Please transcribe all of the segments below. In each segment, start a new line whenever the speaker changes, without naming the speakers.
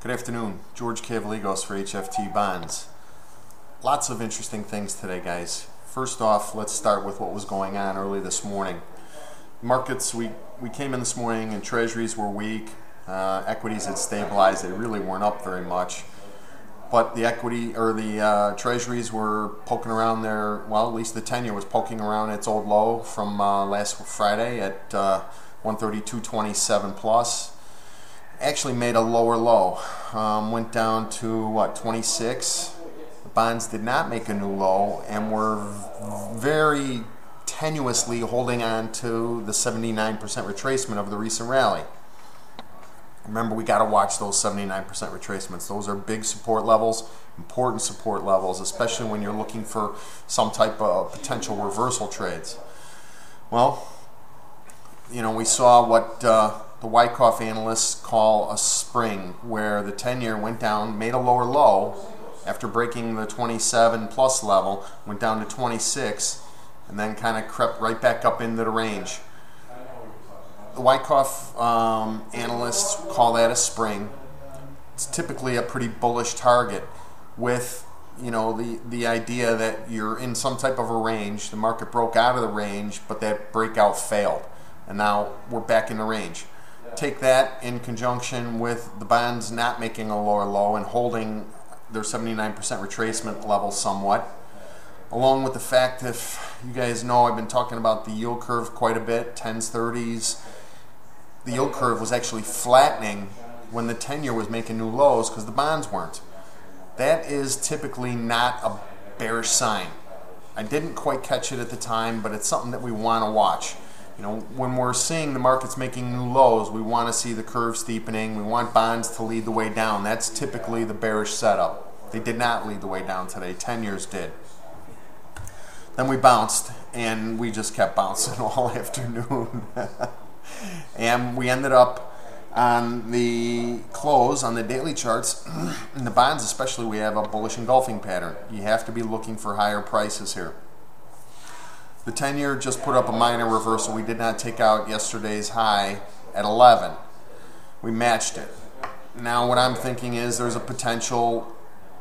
Good afternoon, George Cavaligos for HFT Bonds. Lots of interesting things today, guys. First off, let's start with what was going on early this morning. Markets, we came in this morning and treasuries were weak. Equities had stabilized. They really weren't up very much. But the treasuries were poking around there. Well, at least the 10-year was poking around its old low from last Friday at 132.27 plus. Actually made a lower low, went down to what, 26. The bonds did not make a new low and were very tenuously holding on to the 79% retracement of the recent rally. Remember, we got to watch those 79% retracements. Those are big support levels, important support levels, especially when you're looking for some type of potential reversal trades. Well, you know, we saw what the Wyckoff analysts call a spring, where the 10-year went down, made a lower low after breaking the 27 plus level, went down to 26, and then kind of crept right back up into the range. The Wyckoff analysts call that a spring. It's typically a pretty bullish target with, you know, the idea that you're in some type of a range. The market broke out of the range, but that breakout failed, and now we're back in the range. Take that in conjunction with the bonds not making a lower low and holding their 79% retracement level somewhat, along with the fact that, you guys know, I've been talking about the yield curve quite a bit, 10s, 30s. The yield curve was actually flattening when the 10-year was making new lows because the bonds weren't. That is typically not a bearish sign. I didn't quite catch it at the time, but it's something that we want to watch. You know, when we're seeing the markets making new lows, we want to see the curve steepening. We want bonds to lead the way down. That's typically the bearish setup. They did not lead the way down today. 10-years did. Then we bounced, and we just kept bouncing all afternoon. And we ended up on the close, on the daily charts, in the bonds especially, we have a bullish engulfing pattern. You have to be looking for higher prices here. The 10-year just put up a minor reversal. We did not take out yesterday's high at 11. We matched it. Now what I'm thinking is there's a potential,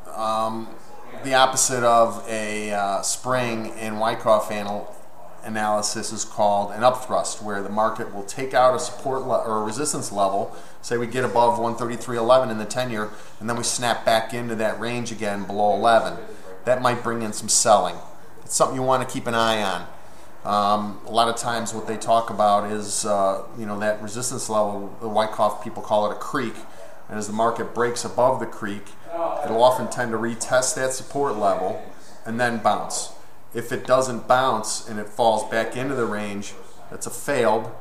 the opposite of a spring in Wyckoff analysis is called an upthrust, where the market will take out a support or a resistance level. Say we get above 133.11 in the 10-year, and then we snap back into that range again below 11. That might bring in some selling. It's something you want to keep an eye on. A lot of times what they talk about is you know, that resistance level. The Wyckoff people call it a creek, and as the market breaks above the creek, it'll often tend to retest that support level and then bounce. If it doesn't bounce and it falls back into the range, that's a failed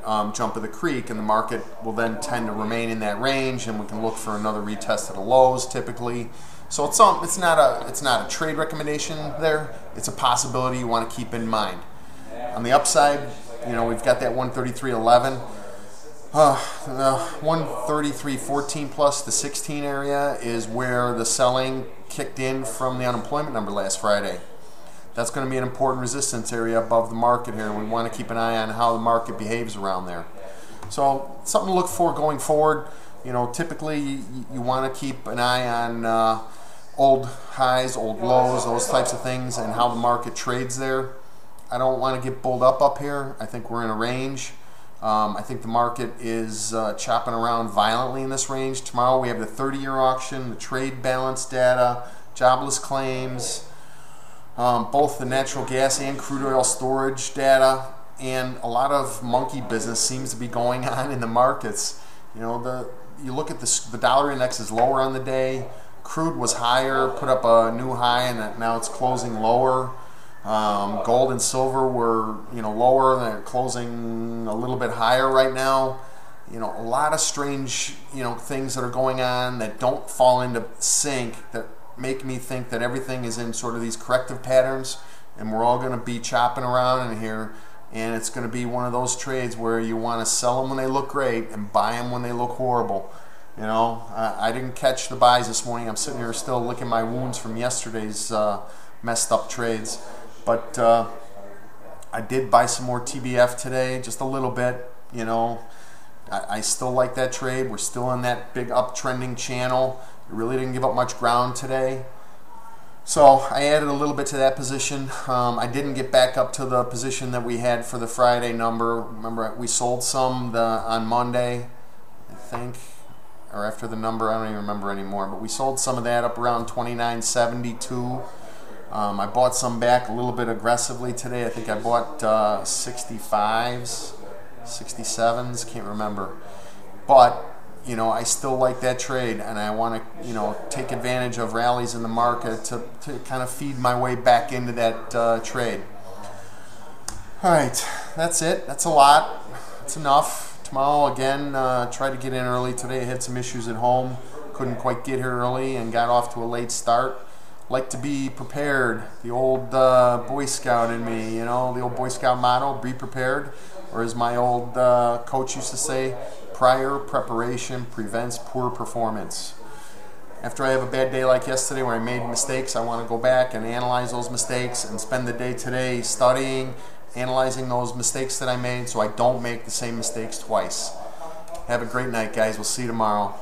jump of the creek, and the market will then tend to remain in that range, and we can look for another retest of the lows typically. So it's not a trade recommendation there. It's a possibility you want to keep in mind. On the upside, you know, we've got that 133.11. The 133.14 plus the 16 area is where the selling kicked in from the unemployment number last Friday. That's going to be an important resistance area above the market here, and we want to keep an eye on how the market behaves around there. So something to look for going forward. You know, typically you want to keep an eye on old highs, old lows, those types of things, and how the market trades there. I don't want to get bulled up here. I think we're in a range. I think the market is chopping around violently in this range. Tomorrow we have the 30-year auction, the trade balance data, jobless claims, both the natural gas and crude oil storage data, and a lot of monkey business seems to be going on in the markets. You know, you look at the dollar index is lower on the day. Crude was higher, put up a new high, and now it's closing lower. Gold and silver were, you know, lower. They're closing a little bit higher right now. You know, a lot of strange, you know, things that are going on that don't fall into sync, that make me think that everything is in sort of these corrective patterns, and we're all going to be chopping around in here, and it's going to be one of those trades where you want to sell them when they look great and buy them when they look horrible. You know, I didn't catch the buys this morning. I'm sitting here still licking my wounds from yesterday's messed up trades. But I did buy some more TBF today, just a little bit. You know, I still like that trade. We're still in that big uptrending channel. It really didn't give up much ground today. So I added a little bit to that position. I didn't get back up to the position that we had for the Friday number. Remember, we sold some on Monday, I think, or after the number, I don't even remember anymore. But we sold some of that up around 29.72. I bought some back a little bit aggressively today. I think I bought 65s, 67s, can't remember. But you know, I still like that trade, and I want to, you know, take advantage of rallies in the market to kind of feed my way back into that trade. All right, that's it. That's a lot. That's enough. Tomorrow, again, try to get in early. Today I had some issues at home. Couldn't quite get here early and got off to a late start. Like to be prepared. The old Boy Scout in me, you know, the old Boy Scout motto, be prepared. Or as my old coach used to say, prior preparation prevents poor performance. After I have a bad day like yesterday where I made mistakes, I want to go back and analyze those mistakes and spend the day today studying, analyzing those mistakes that I made so I don't make the same mistakes twice. Have a great night, guys. We'll see you tomorrow.